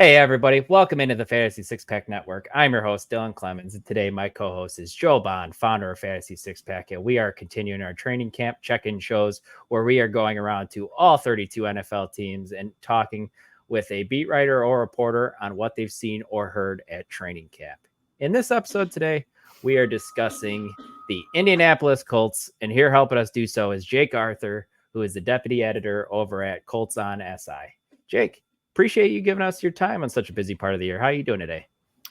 Hey, everybody. Welcome into the Fantasy Six Pack Network. I'm your host, Dylan Clemons, and today my co host is Joe Bond, founder of Fantasy Six Pack. And we are continuing our training camp check in shows where we are going around to all 32 NFL teams and talking with a beat writer or reporter on what they've seen or heard at training camp. In this episode today, we are discussing the Indianapolis Colts, and here helping us do so is Jake Arthur, who is the deputy editor over at Colts on SI. Jake, appreciate you giving us your time on such a busy part of the year. How are you doing today?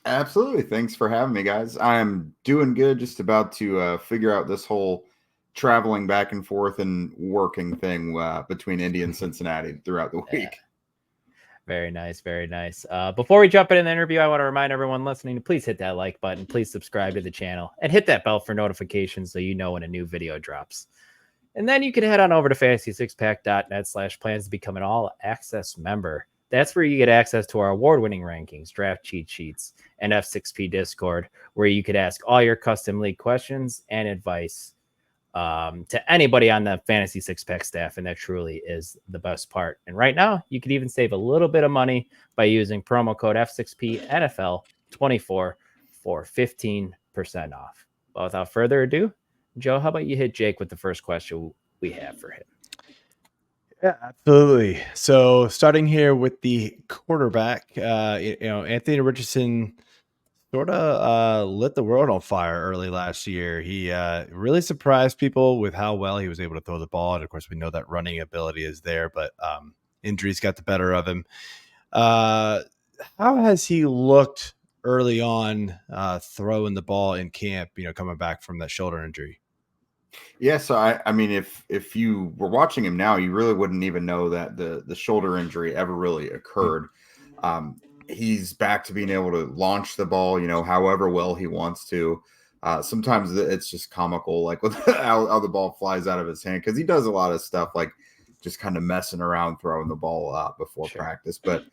Absolutely. Thanks for having me, guys. I'm doing good. Just about to figure out this whole traveling back and forth and working thing between Indy and Cincinnati throughout the week. Very nice. Very nice. Before we jump into the interview, I want to remind everyone listening to please hit that like button, please subscribe to the channel, and hit that bell for notifications so you know when a new video drops. And then you can head on over to fantasy6pack.net/plans to become an all-access member. That's where you get access to our award-winning rankings, draft cheat sheets, and F6P Discord, where you could ask all your custom league questions and advice to anybody on the Fantasy Six Pack staff, and that truly is the best part. And right now, you could even save a little bit of money by using promo code F6P NFL24 for 15% off. But without further ado, Joe, how about you hit Jake with the first question we have for him? Yeah, absolutely. So starting here with the quarterback, Anthony Richardson sort of lit the world on fire early last year. He really surprised people with how well he was able to throw the ball. And of course, we know that running ability is there, but injuries got the better of him. How has he looked early on throwing the ball in camp, coming back from that shoulder injury? Yeah, so I mean, if you were watching him now, you really wouldn't even know that the shoulder injury ever really occurred. He's back to being able to launch the ball, however well he wants to. Sometimes it's just comical, like with how the ball flies out of his hand, because he does a lot of stuff like just kind of messing around throwing the ball before practice. But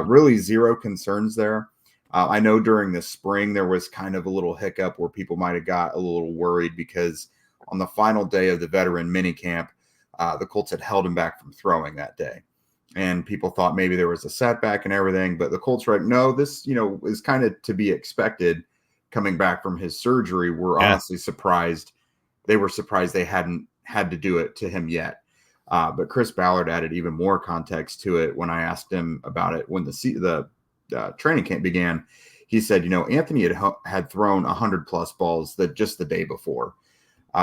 really zero concerns there. I know during the spring there was kind of a little hiccup where people might have got a little worried because on the final day of the veteran minicamp, the Colts had held him back from throwing that day. And people thought maybe there was a setback and everything, but the Colts were like, no, this, is kind of to be expected coming back from his surgery. We're honestly surprised. They were surprised they hadn't had to do it to him yet. But Chris Ballard added even more context to it when I asked him about it when the training camp began. He said, Anthony had thrown 100+ balls just the day before.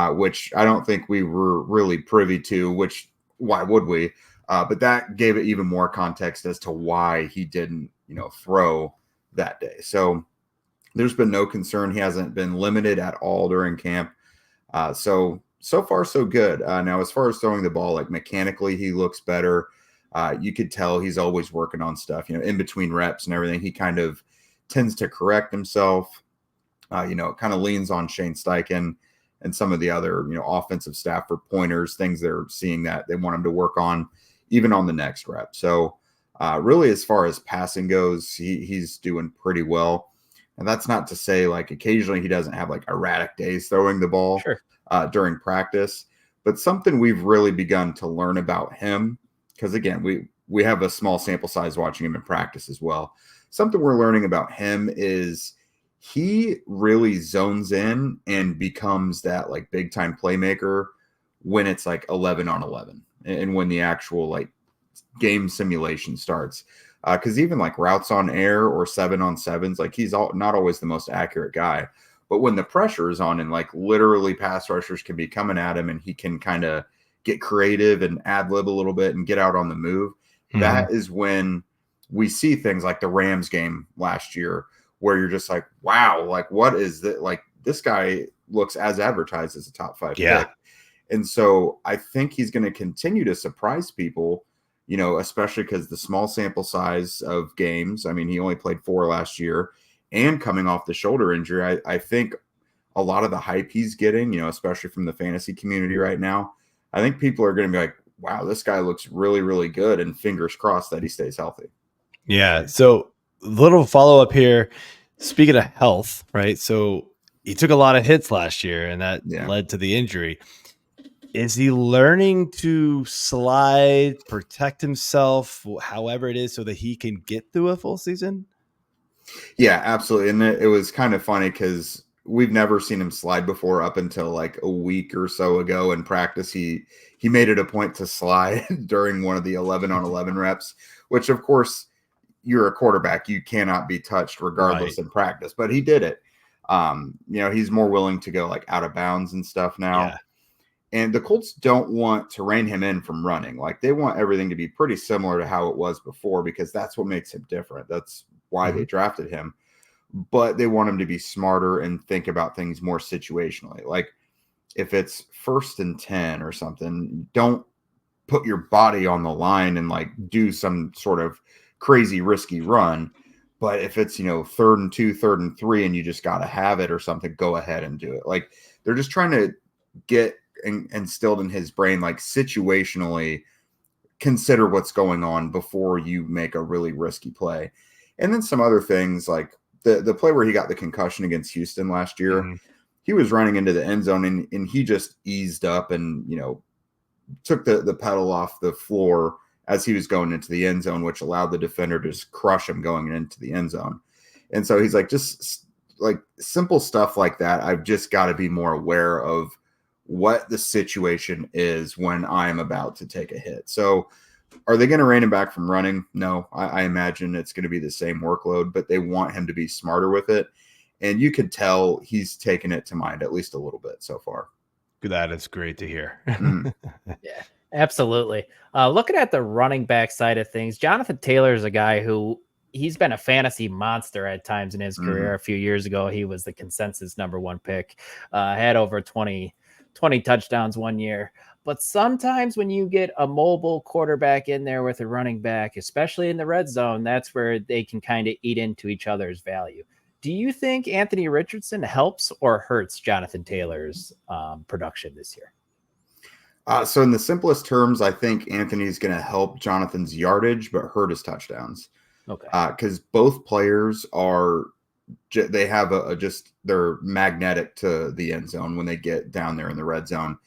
Which I don't think we were really privy to, which why would we? But that gave it even more context as to why he didn't, throw that day. So there's been no concern. He hasn't been limited at all during camp. So far, so good. Now, as far as throwing the ball, like mechanically, he looks better. You could tell he's always working on stuff, in between reps and everything. He kind of tends to correct himself, kind of leans on Shane Steichen and some of the other, offensive staff for pointers, things they're seeing that they want him to work on, even on the next rep. So really, as far as passing goes, he's doing pretty well. And that's not to say, like, occasionally he doesn't have, like, erratic days throwing the ball during practice. But something we've really begun to learn about him, because, again, we have a small sample size watching him in practice as well. Something we're learning about him is he really zones in and becomes that like big time playmaker when it's like 11 on 11 and when the actual like game simulation starts. Because even like routes on air or 7-on-7s, like he's not always the most accurate guy. But when the pressure is on and like literally pass rushers can be coming at him and he can kind of get creative and ad lib a little bit and get out on the move, that is when we see things like the Rams game last year, where you're just like, wow, like what is that? Like this guy looks as advertised as a top 5 pick. And so I think he's going to continue to surprise people, especially because the small sample size of games. I mean, he only played 4 last year and coming off the shoulder injury. I think a lot of the hype he's getting, especially from the fantasy community right now, I think people are going to be like, wow, this guy looks really, really good. And fingers crossed that he stays healthy. Yeah. So little follow up here. Speaking of health, right? So he took a lot of hits last year and that led to the injury. Is he learning to slide, protect himself, however it is, so that he can get through a full season? Yeah, absolutely. And it was kind of funny because we've never seen him slide before up until like a week or so ago in practice. He made it a point to slide during one of the 11-on-11 reps, which of course you're a quarterback. You cannot be touched regardless in practice, but he did it. He's more willing to go like out of bounds and stuff now. Yeah. And the Colts don't want to rein him in from running. Like they want everything to be pretty similar to how it was before because that's what makes him different. That's why they drafted him. But they want him to be smarter and think about things more situationally. Like if it's 1st and 10 or something, don't put your body on the line and like do some sort of crazy risky run. But if it's, 3rd and 2, 3rd and 3, and you just got to have it or something, go ahead and do it. Like they're just trying to get instilled in his brain, like situationally consider what's going on before you make a really risky play. And then some other things like the play where he got the concussion against Houston last year, he was running into the end zone and he just eased up and, took the pedal off the floor as he was going into the end zone, which allowed the defender to just crush him going into the end zone. And so he's like, just like simple stuff like that. I've just got to be more aware of what the situation is when I'm about to take a hit. So are they going to rein him back from running? No, I imagine it's going to be the same workload, but they want him to be smarter with it. And you could tell he's taken it to mind at least a little bit so far. That is great to hear. Yeah, absolutely. Looking at the running back side of things, Jonathan Taylor is a guy who he's been a fantasy monster at times in his career. A few years ago, he was the consensus #1 pick, had over 20 touchdowns one year. But sometimes when you get a mobile quarterback in there with a running back, especially in the red zone, that's where they can kind of eat into each other's value. Do you think Anthony Richardson helps or hurts Jonathan Taylor's production this year? So in the simplest terms, I think Anthony's going to help Jonathan's yardage, but hurt his touchdowns. Okay. Because both players they have they're magnetic to the end zone when they get down there in the red zone.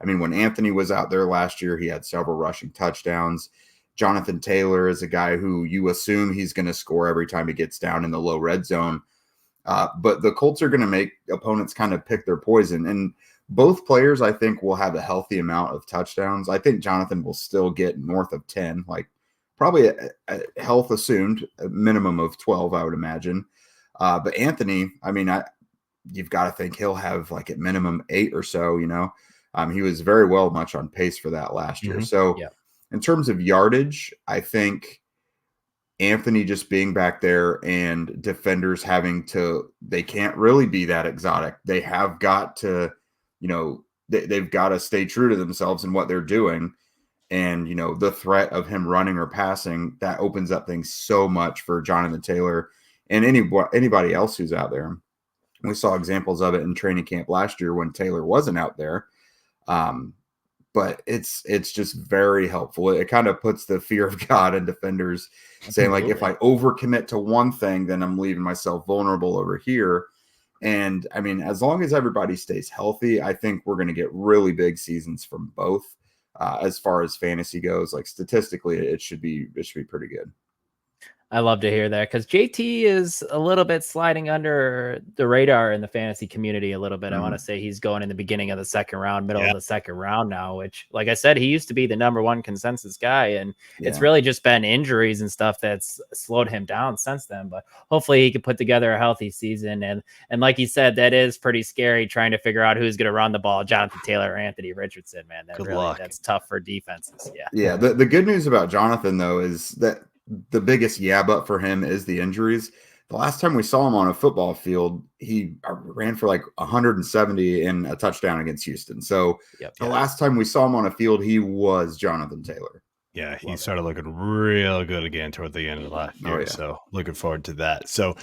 I mean, when Anthony was out there last year, he had several rushing touchdowns. Jonathan Taylor is a guy who you assume he's going to score every time he gets down in the low red zone. But the Colts are going to make opponents kind of pick their poison. And both players, I think, will have a healthy amount of touchdowns. I think Jonathan will still get north of 10, like probably a health assumed, a minimum of 12, I would imagine. But Anthony, I mean, you've got to think he'll have like at minimum 8 or so, he was very much on pace for that last year. So in terms of yardage, I think Anthony just being back there and defenders they can't really be that exotic. They have got to, they've got to stay true to themselves and what they're doing. And, the threat of him running or passing, that opens up things so much for Jonathan Taylor and anybody else who's out there. We saw examples of it in training camp last year when Taylor wasn't out there. But it's just very helpful. It kind of puts the fear of God in defenders saying, like, if I overcommit to one thing, then I'm leaving myself vulnerable over here. And I mean, as long as everybody stays healthy, I think we're going to get really big seasons from both. As far as fantasy goes, like statistically, it should be pretty good. I love to hear that because JT is a little bit sliding under the radar in the fantasy community a little bit. I want to say he's going in the beginning of the second round, middle of the second round now, which, like I said, he used to be the #1 consensus guy. And it's really just been injuries and stuff that's slowed him down since then. But hopefully he can put together a healthy season. And like you said, that is pretty scary trying to figure out who's going to run the ball, Jonathan Taylor or Anthony Richardson, man. That's tough for defenses. Yeah. The good news about Jonathan, though, is that the biggest but for him is the injuries. The last time we saw him on a football field, he ran for like 170 and a touchdown against Houston. So the last time we saw him on a field, he was Jonathan Taylor. Yeah, he started looking real good again toward the end of last year. So looking forward to that. So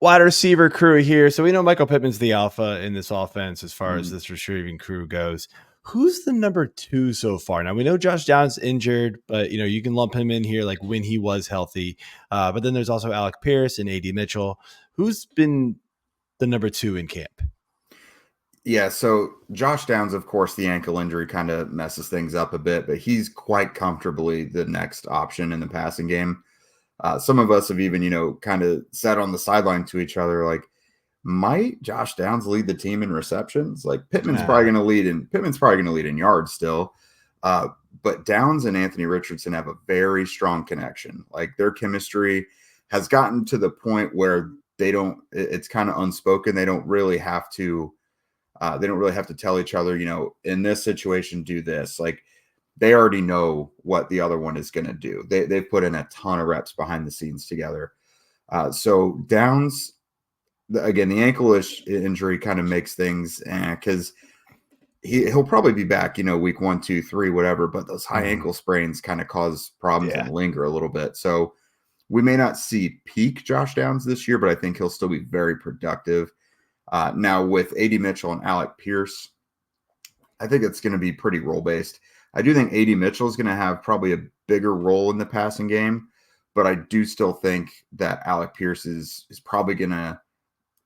wide receiver crew here. So we know Michael Pittman's the alpha in this offense as far as this receiving crew goes. Who's the #2 so far? Now we know Josh Downs injured, but you can lump him in here like when he was healthy. But then there's also Alec Pierce and AD Mitchell. Who's been the #2 in camp? Yeah, so Josh Downs, of course, the ankle injury kind of messes things up a bit, but he's quite comfortably the next option in the passing game. Some of us have even, kind of sat on the sideline to each other, like, might Josh Downs lead the team in receptions? Like Pittman's probably going to lead in yards still. But Downs and Anthony Richardson have a very strong connection. Like their chemistry has gotten to the point where it's kind of unspoken. They don't really have to tell each other, in this situation, do this. Like they already know what the other one is going to do. They've put in a ton of reps behind the scenes together. So Downs, again, the ankle injury kind of makes things because he'll probably be back, week 1, 2, 3, whatever. But those high ankle sprains kind of cause problems and linger a little bit. So we may not see peak Josh Downs this year, but I think he'll still be very productive. Now with A.D. Mitchell and Alec Pierce, I think it's going to be pretty role based. I do think A.D. Mitchell is going to have probably a bigger role in the passing game, but I do still think that Alec Pierce is probably going to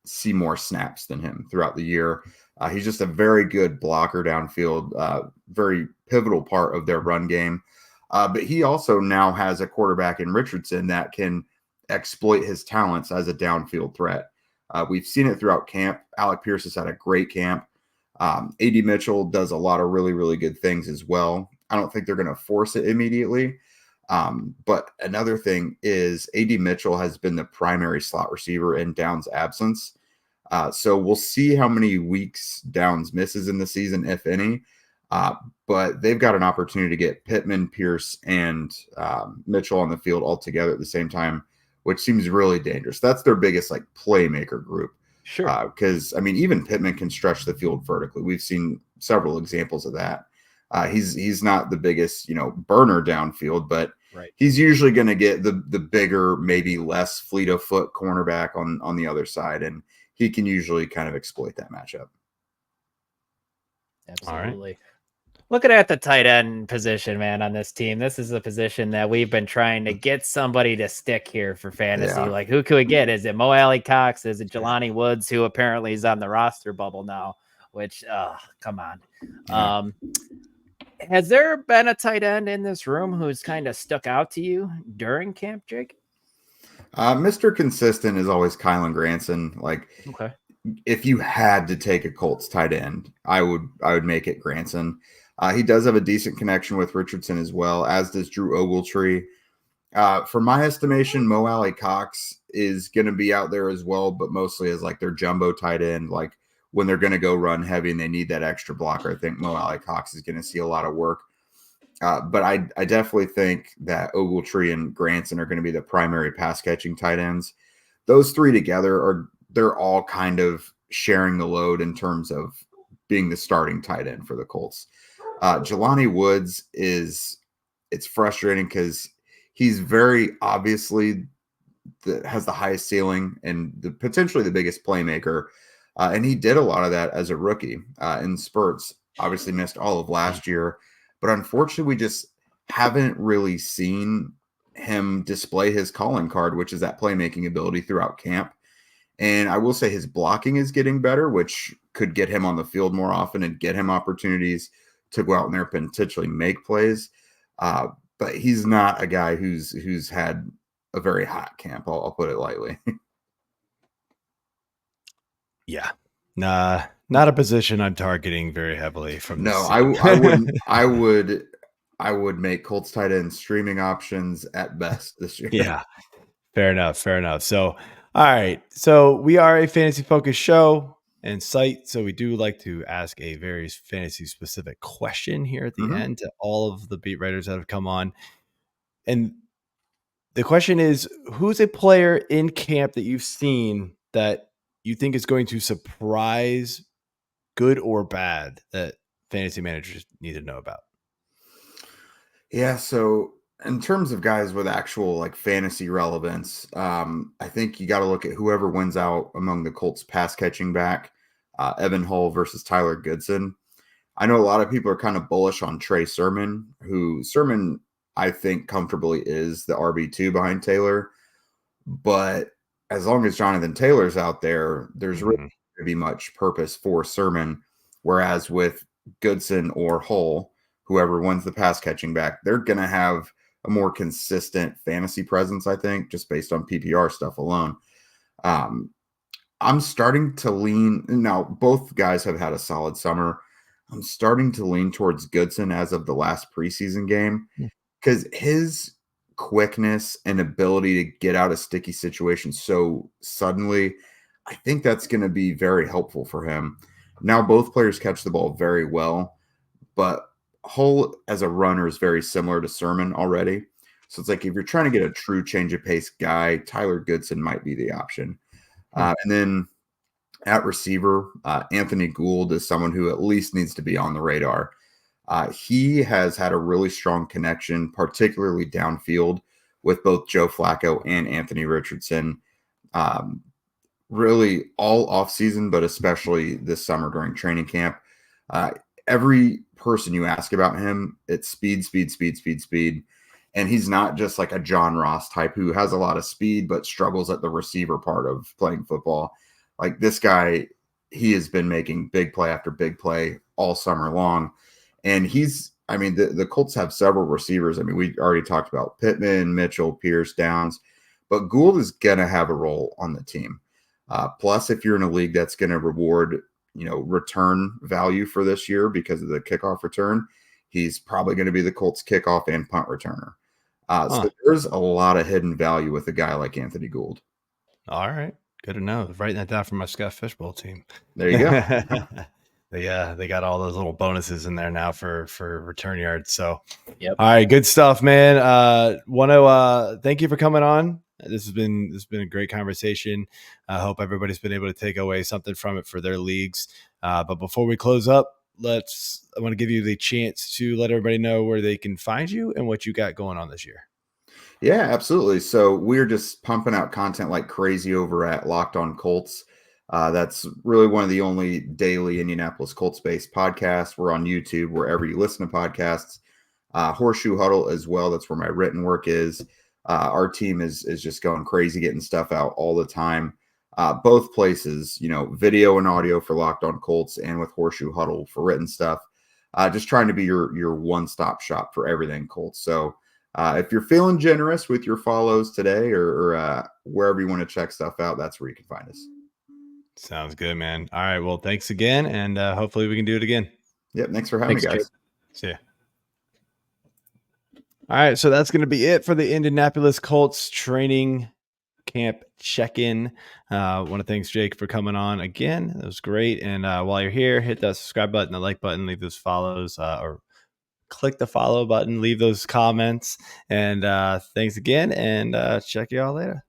see more snaps than him throughout the year. He's just a very good blocker downfield, very pivotal part of their run game. But he also now has a quarterback in Richardson that can exploit his talents as a downfield threat. We've seen it throughout camp. Alec Pierce has had a great camp. A.D. Mitchell does a lot of really, really good things as well. I don't think they're going to force it immediately. But another thing is A.D. Mitchell has been the primary slot receiver in Downs' absence. So we'll see how many weeks Downs misses in the season, if any. But they've got an opportunity to get Pittman, Pierce, and Mitchell on the field all together at the same time, which seems really dangerous. That's their biggest playmaker group. Sure. Because, even Pittman can stretch the field vertically. We've seen several examples of that. He's not the biggest, burner downfield, but he's usually going to get the bigger, maybe less fleet of foot cornerback on the other side, and he can usually kind of exploit that matchup. Absolutely. Right. Looking at the tight end position, man, on this team, this is a position that we've been trying to get somebody to stick here for fantasy. Yeah. Like, who could we get? Is it Mo Alley Cox? Is it Jelani Woods, who apparently is on the roster bubble now? Which, come on. Yeah. Has there been a tight end in this room who's kind of stuck out to you during camp, Jake? Mr. Consistent is always Kylan Granson. Okay. If you had to take a Colts tight end, I would make it Granson. He does have a decent connection with Richardson as well, as does Drew Ogletree. For my estimation, Mo Alley Cox is going to be out there as well, but mostly as their jumbo tight end. When they're going to go run heavy and they need that extra blocker, I think Mo Alley Cox is going to see a lot of work. But I definitely think that Ogletree and Granson are going to be the primary pass catching tight ends. Those three together they're all kind of sharing the load in terms of being the starting tight end for the Colts. Jelani Woods it's frustrating because he's very obviously has the highest ceiling and potentially the biggest playmaker. And he did a lot of that as a rookie in spurts. Obviously missed all of last year, but unfortunately we just haven't really seen him display his calling card, which is that playmaking ability throughout camp. And I will say his blocking is getting better, which could get him on the field more often and get him opportunities to go out in there and potentially make plays. But he's not a guy who's had a very hot camp. I'll put it lightly. Yeah. Nah, not a position I'm targeting very heavily from. No, I wouldn't. I would make Colts tight end streaming options at best this year. Yeah. Fair enough. So, all right. So we are a fantasy focused show and site. So we do like to ask a very fantasy specific question here at the end to all of the beat writers that have come on. And the question is, who's a player in camp that you've seen that you think is going to surprise, good or bad, that fantasy managers need to know about? Yeah. So in terms of guys with actual fantasy relevance, I think you got to look at whoever wins out among the Colts pass catching back, Evan Hull versus Tyler Goodson. I know a lot of people are kind of bullish on Trey Sermon, Sermon I think comfortably is the RB2 behind Taylor, but as long as Jonathan Taylor's out there, there's really to be much purpose for Sermon. Whereas with Goodson or Hull, whoever wins the pass catching back, they're going to have a more consistent fantasy presence, I think, just based on PPR stuff alone. I'm starting to lean now. Both guys have had a solid summer. I'm starting to lean towards Goodson as of the last preseason game because his quickness and ability to get out of sticky situations so suddenly, I think that's going to be very helpful for him. Now, both players catch the ball very well, but Hull as a runner is very similar to Sermon already. So it's like if you're trying to get a true change of pace guy, Tyler Goodson might be the option. And then at receiver, Anthony Gould is someone who at least needs to be on the radar. He has had a really strong connection, particularly downfield, with both Joe Flacco and Anthony Richardson, really all offseason, but especially this summer during training camp. Every person you ask about him, it's speed. And he's not just like a John Ross type who has a lot of speed but struggles at the receiver part of playing football. Like this guy, he has been making big play after big play all summer long. And the Colts have several receivers. I mean, we already talked about Pittman, Mitchell, Pierce, Downs, but Gould is going to have a role on the team. Plus, if you're in a league that's going to reward, return value for this year because of the kickoff return, he's probably going to be the Colts kickoff and punt returner. So there's a lot of hidden value with a guy like Anthony Gould. All right. Good to know. Writing that down for my Scott Fishbowl team. There you go. They got all those little bonuses in there now for return yards. So, yep. All right, good stuff, man. Want to thank you for coming on. This has been a great conversation. I hope everybody's been able to take away something from it for their leagues. But before we close up, I want to give you the chance to let everybody know where they can find you and what you got going on this year. Yeah, absolutely. So we're just pumping out content like crazy over at Locked On Colts. That's really one of the only daily Indianapolis Colts-based podcasts. We're on YouTube, wherever you listen to podcasts. Horseshoe Huddle as well. That's where my written work is. Our team is just going crazy, getting stuff out all the time. Both places, video and audio for Locked On Colts and with Horseshoe Huddle for written stuff. Just trying to be your one-stop shop for everything Colts. So if you're feeling generous with your follows today or wherever you want to check stuff out, that's where you can find us. Sounds good, man. All right. Well, thanks again. And hopefully we can do it again. Yep. Thanks for having me, guys. Jake. See ya. All right. So that's going to be it for the Indianapolis Colts training camp check-in. Want to thank Jake for coming on again. It was great. And while you're here, hit that subscribe button, the like button, leave those follows or click the follow button, leave those comments. And thanks again. And check you all later.